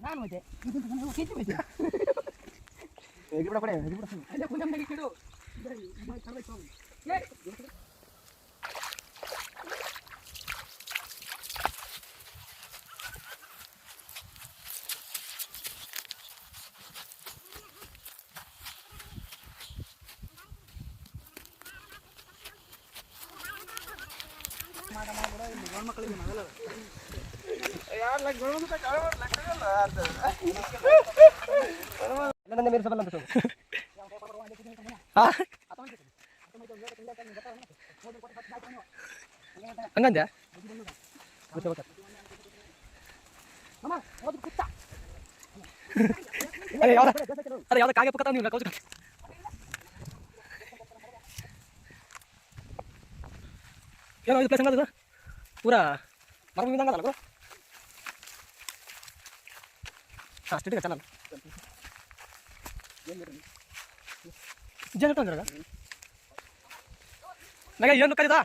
ನಾನು ಮತ್ತೆ ಕಿತ್ತು ಮತ್ತೆ ಬಿಡ ಪಡೆ ಬಿಡ ಅಲ್ಲ ಪುನಃ ಮಗಿ ಕಿಡು ಏ ಮಕ್ಕಳಿಗೆ ಮಗಲ್ಲ यार लग गणों तो काला लग रहा है यार नंदन मेरे सब लंबे हां ಹಂಗಂದ್ಯಾ ಮಾಮ ಹೋಗಿ ಕುತ್ತ ಅರೆ ಯಾವ್ದ ಕಾಗೆ ಪಕ್ಕತ ನೀವು ಕೌಚ ಏನೋ ಇದು ಪ್ಲೇಸ್ ಹಂಗದ ಪೂರಾ ಮರ ಬಿಂದಂಗಲ್ಲ ಗುರು ಹಾಂ ಸ್ಟೇಟಿಗೆ ಚಾನಲ್ ಜನ ತಂದ್ರಾಗ ನನಗೆ ಏನು ಕಲಿದಾ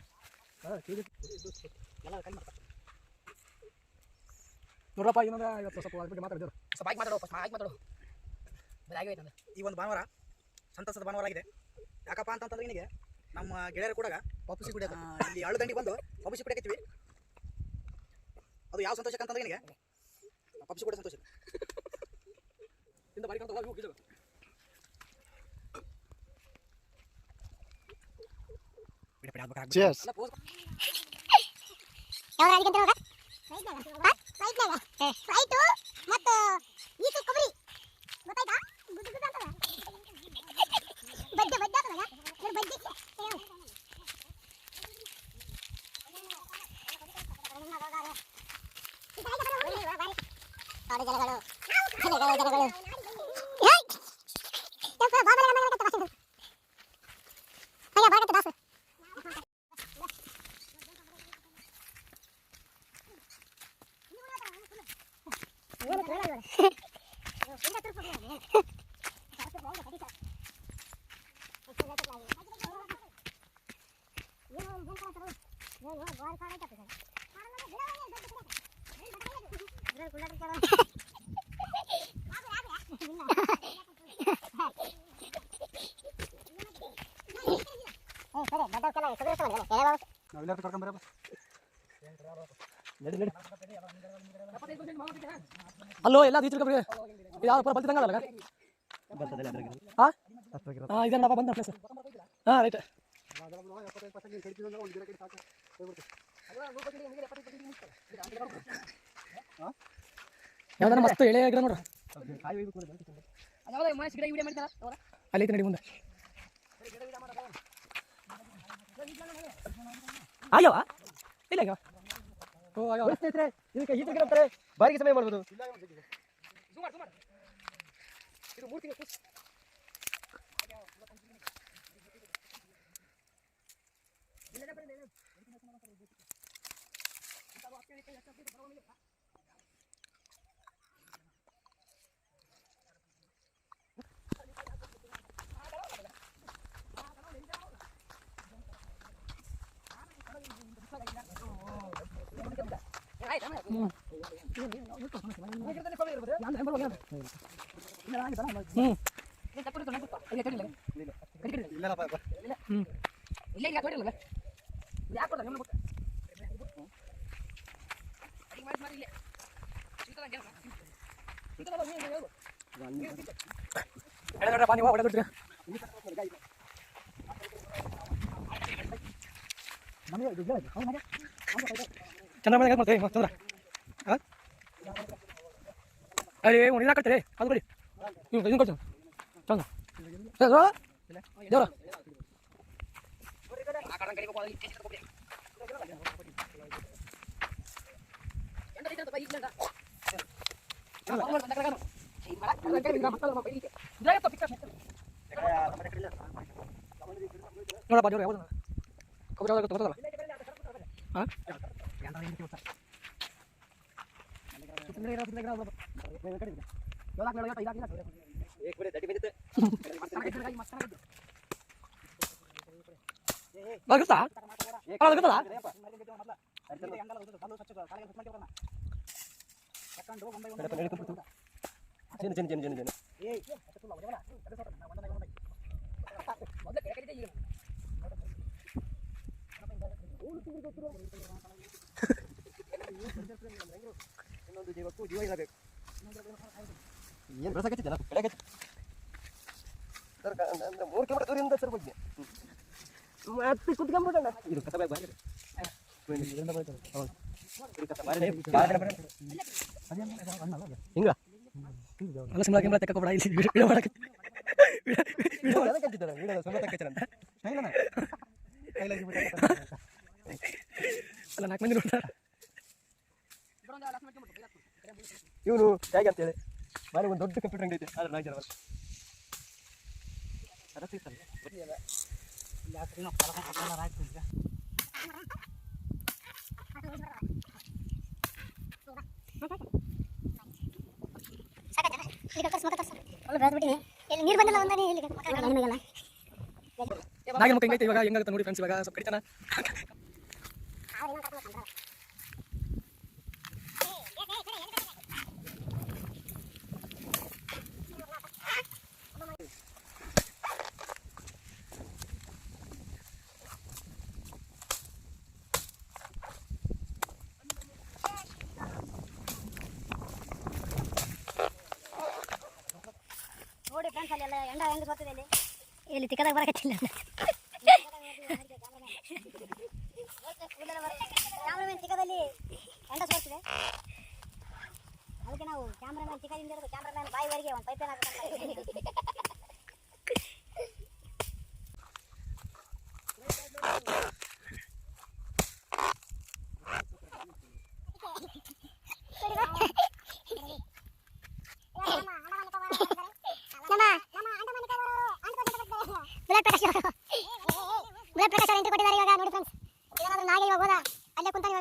ನೋಡ್ರಪ್ಪ ಏನಂದ್ರೆ ಇವತ್ತು ಸ್ವಲ್ಪ ಅದ್ರ ಬಗ್ಗೆ ಮಾತಾಡಿದ್ರು ಸ್ವಲ್ಪ ಆಯ್ಕೆ ಮಾತಾಡೋ ಮಾತಾಡೋ ಬರಾಗಿ ಹೋಯ್ತು ಈ ಒಂದು ಭಾನುವಾರ ಸಂತಸದ ಭಾನುವಾರ ಆಗಿದೆ ಯಾಕಪ್ಪ ಅಂತಂತಂದ್ರೆ ನಿನಗೆ ನಮ್ಮ ಗೆಳೆಯರು ಕೂಡ ಪಪ್ಪುಸಿ ಕುಡಿಯೋದು ಇಲ್ಲಿ ಹಳ್ಳು ದಂಡಿಗೆ ಬಂದು ಪಪ್ಪುಸಿ ಕುಡಿಯಕತ್ತೀವಿ ಅದು ಯಾವ ಸಂತೋಷಕ್ಕೆ ಅಂತಂದ್ರೆ ನಿನಗೆ ಪಪ್ಪುಸಿ ಕುಡಿಯೋ ಸಂತೋಷ ಇಂದ ಬಾರಿ ಕಂತ ಹೋಗಿ ಹೋಗಿದ್ದು ಬಿಡ ಬಿಡ ಆಗ್ಬೇಕು ಚೀರ್ಸ್ ಯಾವ ರಾಜಿಗೆ ಅಂತ ಹೋಗ ರೈಟು ಮತ್ತು ಈಚೆ ಕೊಬ್ಬರಿ ಗೊತ್ತಾಯ್ತಾ ಗುಡ್ಡು ಗುಡ್ಡು ಅಂತಲ್ಲ ಬಡ್ಡೆ ಬಡ್ಡೆ ಅಂತಲ್ಲ ಏನು ಬಡ್ಡೆ ನಾವೆಲ್ಲರೂ ಕರ್ಕೊಂಬರಪ್ಪ ನಡಿ ನಡಿ ಅಲ್ಲೋ ಎಲ್ಲ ದೀಚರ್ಕಬ್ರಿ ಯಾವ ಪರ ಬಲ್ತಿದಂಗಲ್ಲ ಹಾಂ ಹಾಂ ಇದನ್ನಪ್ಪ ಬಂದ ಪ್ಲೇಸ್ ಹಾಂ ರೈಟ್ ಯಾವ್ದಾರ ಮಸ್ತ್ ಎಳೆ ಗಿಡ ನೋಡ್ರಿ ಅಲ್ಲಿ ಐತೆ ನಡಿ ಮುಂದೆ ಆಗ್ಯಾವ ಇಲ್ಲ ಆಗ್ಯಾವ ಓ ಆಗ್ಯಾವ ಸ್ನೇಹಿತರೆ ಇದಕ್ಕೆ ಈ ಗಿಡ ಅಂತಾರೆ ಬಾರಿಗೆ ಸಮಯ ಮಾಡ್ಬೋದು ಇದು 3 ತಿಂಗಳು ಚಂದ್ರ ಮಾಡ್ತೇವೆ ಚಂದ್ರ ಅರೆ ನೀರು ಹಾಕತ್ತಾರೆ ಅದು ಕೊಡಿ ನೀವು ಇದನ್ನು ಕೊಡ್ತೀನಿ ಚಂದ್ರ ದೇವ್ರ ನೋಡಪ್ಪ ದೇವ್ರ ಯಾವ್ದು ಕೊಬ್ಬರಿ ಯಾವ್ದು ಗೊತ್ತಲ್ಲ ಹಾಂ ಇನ್ನೊಂದು ಜೀವಕ್ಕೂ ಜೀವ ಇರಬೇಕು. ಏನು ಬೆಳೆಸಕತ್ತಿದ್ದಲ್ಲ ಬೆಳಗ್ಗೆ 3 ಕಿಲೋಮೀಟರ್ ದೂರದಿಂದ ಸರ್ ಬಗ್ಗೆ ಮತ್ತೆ ಕುತ್ಕೊಂಡ್ಬಿಡೋಣ. ಇದು ಕಸ ಬಾಯ್ ಬಾರಿ ಹಿಂಗ ಅಲ್ಲ ಸಿಂಬಳ ಗಿಂಬಳ ತೆಕ್ಕೊಬೇಡ ಇಲ್ಲಿ ವಿಡಿಯೋ ಮಾಡಕ್ಕೆ ಅಲ್ಲ 4 ಮಂದಿ ನೋಡ್ತಾರ ಇವನು ಹೇಗೆ ಅಂತೇಳಿ ಮನೆ ಒಂದು ದೊಡ್ಡ ಕಂಪ್ಯೂಟರ್ ಅಂಗಡಿ ಐತೆ ಆದ್ರೆ 4 ಜನ ನೀರು ಬಂದಿಲ್ಲ ಒಂದೇ ಇಲ್ಲಿಗೆ ನಾಗಿನ ಮುಖ ಹೆಂಗೈತೆ ಇವಾಗ ಹೆಂಗಾಗುತ್ತೆ ನೋಡಿ ಫ್ರೆಂಡ್ಸ್. ಇವಾಗ ಸ್ವಲ್ಪ ಕಡಿತನ ನೋಡಿ ಫ್ರೆಂಡ್ಸ್ ಅಲ್ಲೆಲ್ಲ ಎಂಡ ಹೆಂಗೆ ಬರ್ತದೆ ಇಲ್ಲಿ ಇಲ್ಲಿ ತಿಕ್ಕದಾಗ ಬರಕತ್ತಿಲ್ಲ ಕ್ಯಾಮ್ರಾಮನ್ ತಿಕ್ಕದಲ್ಲಿ ಎಂಡ ಸೋರ್ತಿದೆ. ಅದಕ್ಕೆ ನಾವು ಕ್ಯಾಮ್ರಾಮನ್ ತಿಕ್ಕದಿಂದ ಇರೋದು ಕ್ಯಾಮ್ರಾಮನ್ ಬಾಯಿವರೆಗೆ ಒಂದು ಪೈಪೇನ್ ಹಾಕಿ ಬ್ಲಡ್ ಪ್ರಕಾಶ್ ಎಂಟ್ರಿ ಕೊಟ್ಟಿದ್ದಾರೆ. ಇವಾಗ ನೋಡಿ ಫ್ರೆಂಡ್ಸ್ ಏನಾದರೂ ನಾಗೆ ಇವಾಗ ಹೋದ ಅಲ್ಲೇ ಕುಂತಾನೆ.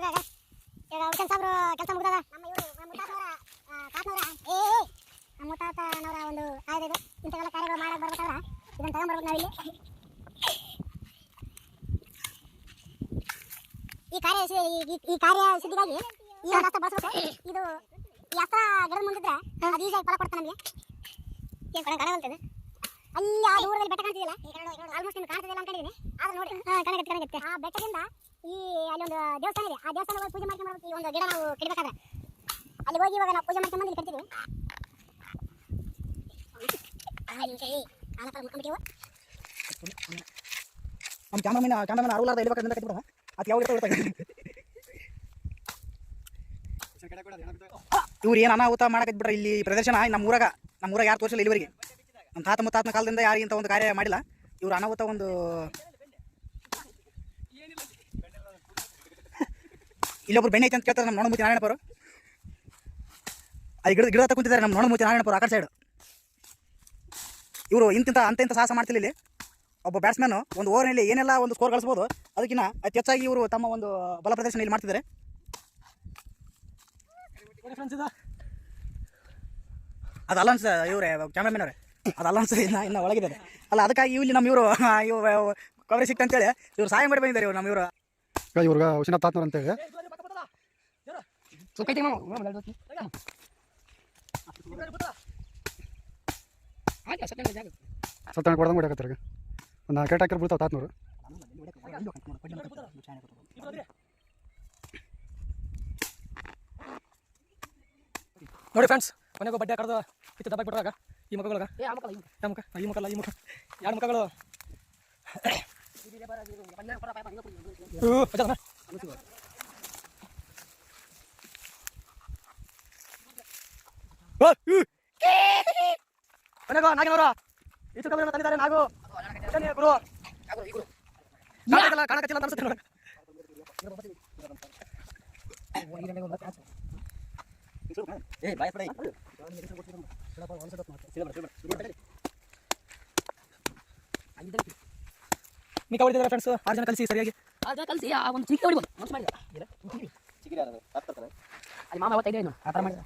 ಇವಾಗ ಹುಸೇನ್ ಸಾಬ್ರು ಕೆಲಸ ಮುಗ್ದದ. ನಮ್ಮ ಮುತ್ತಾತನವರ ಒಂದು ಆಯ್ದು ಇದು ಇಂಥವೆಲ್ಲ ಕಾರ್ಯಗಳು ಮಾಡಕ್ಕೆ ಬರ್ಬೇಕಾದ್ರೆ ಇದನ್ನು ತಗೊಂಡ್ಬರ್ಬೇಕು ನಾವಿಲ್ಲಿ. ಈ ಕಾರ್ಯ ಸಿದ್ಧಿಗಾಗಿ ಈ ಒಂದು ಅಸ್ತ್ರ ಬಳಸಬೇಕು. ಇದು ಈ ಅಸ್ತ್ರ ಗಿಡದ ಮುಂದಿದ್ರೆ ಅದು ಈಸಿಯಾಗಿ ಫಲ ಕೊಡ್ತಾನೆ ನಮಗೆ. ಏನು ಕಾಣಗಲ್ತದೆ ಅಲ್ಲಿ ಆ ದೂರದಲ್ಲಿ ಬೆಟ್ಟ ಕಾಣ್ತಿದಿಲ್ಲ, ಆಲ್ಮೋಸ್ಟ್ ನಿಮ್ಗೆ ಕಾಣ್ತಿದಿಲ್ಲ ಅನ್ಕೊಂಡಿದ್ದೀನಿ. ಆದ್ರೆ ನೋಡಿ ಕಾಣಗತ್ತೆ. ಆ ಬೆಟ್ಟದಿಂದ ಈ ಅಲ್ಲಿ ಒಂದು ದೇವಸ್ಥಾನ ಇದೆ. ಆ ದೇವಸ್ಥಾನ ಹೋಗಿ ಪೂಜೆ ಮಾಡ್ಕೊಂಡು ಈ ಒಂದು ಗಿಡ ನಾವು ಕೆಡಬೇಕಾದ್ರೆ ಅಲ್ಲಿ ಹೋಗಿ ಇವಾಗ ನಾವು ಪೂಜೆ ಮಾಡ್ಕೊಂಡು ಬಂದು ಇಲ್ಲಿ ಕಟ್ತೀವಿ. ನಮ್ಮ ಕ್ಯಾಮ್ರಾಮನ್ ಅರುಲಾರ್ದ ಎಲ್ಲಿ ಬೇಕಾದ್ರೆ ಕಟ್ಟಿಬಿಡ. ಅದು ಯಾವ ಇವ್ರು ಏನು ಅನಾಹುತ ಮಾಡಕತ್ ಬಿಡ್ರ ಇಲ್ಲಿ ಪ್ರದರ್ಶನ. ನಮ್ಮೂರಾಗ ಯಾರು ತೋರಿಸಲ್ಲ ಇಲ್ಲಿವರೆಗೆ. ನಮ್ಮ ತಾತ ಮುತ್ತಾತನ ಕಾಲದಿಂದ ಯಾರು ಇಂಥ ಒಂದು ಕಾರ್ಯ ಮಾಡಿಲ್ಲ. ಇವ್ರು ಅನಾಹುತ ಒಂದು ಇಲ್ಲೊಬ್ರು ಬೆಣ್ಣೆ ಐತೆ ಅಂತ ಕೇಳ್ತಾರೆ ನಮ್ಮ ನೋಣಮೂತಿ ನಾರಾಯಣಪುರ. ಅಲ್ಲಿ ಗಿಡ ಹತ್ತ ಕುಂತಿದ್ದಾರೆ ನಮ್ಮ ನೋಣಮೂತಿ ನಾರಾಯಣಪುರ ಆ ಕಡೆ ಸೈಡ್. ಇವರು ಇಂಥ ಸಾಹಸ ಮಾಡ್ತಿಲ್ಲ. ಇಲ್ಲಿ ಒಬ್ಬ ಬ್ಯಾಟ್ಸ್ಮನ್ ಒಂದು ಓವರ್ನಲ್ಲಿ ಏನೆಲ್ಲ ಒಂದು ಸ್ಕೋರ್ ಗಳಿಸ್ಬೋದು, ಅದಕ್ಕಿಂತ ಅತಿ ಹೆಚ್ಚಾಗಿ ಇವರು ತಮ್ಮ ಒಂದು ಬಲ ಪ್ರದರ್ಶನ ಇಲ್ಲಿ ಮಾಡ್ತಿದ್ದಾರೆ. ಅದಲ್ಲ ಅನ್ಸ ಇವ್ರೆ ಕ್ಯಾಮ್ರಾಮನ್ ಅವರೇ, ಅದಲ್ಲ ಅನ್ಸ ಇನ್ನು ಒಳಗಿದೆ ಅಲ್ಲ. ಅದಕ್ಕಾಗಿ ಇಲ್ಲಿ ನಮ್ಮ ಇವರು ಕವರೇಜ್ ಸಿಕ್ತ ಅಂತೇಳಿ ಇವ್ರು ಸಹಾಯ ಮಾಡಿ ಬಂದಿದ್ದಾರೆ. ಇವ್ರು ನಮ್ಮ ಇವ್ರಿಗೆ ಹುಸೇನ್ ತಾತ್ನೂರ್ ಅಂತೇಳಿ ಸತ್ತಣ ಕೊಡ್ದಂಗೆ ಹೊಡ್ಯಾಕತ್ತಾರೆ. ಒಂದು 4 ಹಾಕಿರ್ ಬಿಡ್ತಾವೆ ತಾತ್ನೂರು. ನೋಡಿ ಫ್ರೆಂಡ್ಸ್, ಮನೆಗೆ ಬಡ್ಡೆ ಕಡ್ದು ಇತ್ತು ದಬ್ಬಾಗಿ ಬಿಟ್ಟಾಗ ಈ ಮುಖಗಳಾಗ ಈ ಮುಖ 2 ಮುಖಗಳು ಮನೆಗೋ ನಾಗಿನವರು ಈ ಚುಕ್ಕ ತಂದಿದ್ದಾರೆ. ನಾಗು ಗುರು ಕಾಣಕತ್ತಿಲ್ಲ ಅಂತ ಅನ್ಸುತ್ತೆ ನೋಡಿ. ಮಿಕ್ಕ ಹೊಡಿತಿದ್ದಾರೆ ಫ್ರೆಂಡ್ಸ್. 6 ಜನ ಕಲಿಸಿ ಸರಿಯಾಗಿ 6 ಜನ ಕಲಿಸಿ ಆ ಒಂದು ಚಿಕ್ಕ ಹೊಡಿಬೋದು. ಮನಸ್ಸು ಮಾಡಿದ ಅಲ್ಲಿ ಮಾಮ ಅವತ್ತೈದು ಏನು ಆ ಥರ ಮಾಡಿದ.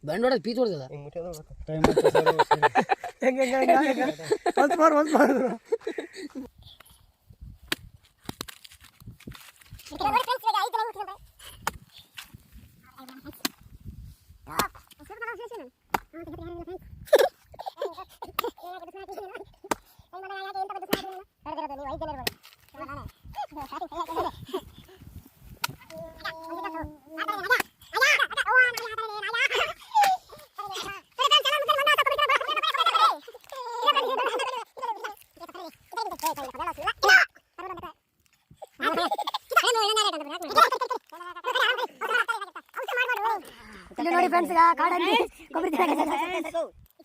ಬಂಡ್ ಹೊಡೆದು ಪೀಚ್ ಹೊಡೆದ ಟೈಮ್ ಹೆಂಗೆ ಒಂದ್ ಬಾರ್ ನೋಡಿ ಫ್ರೆಂಡ್ಸ್ ಈಗ ಕಾಡಲ್ಲಿ ಕೊಬ್ಬರಿ ತಿನ್ನಕ್ಕೆ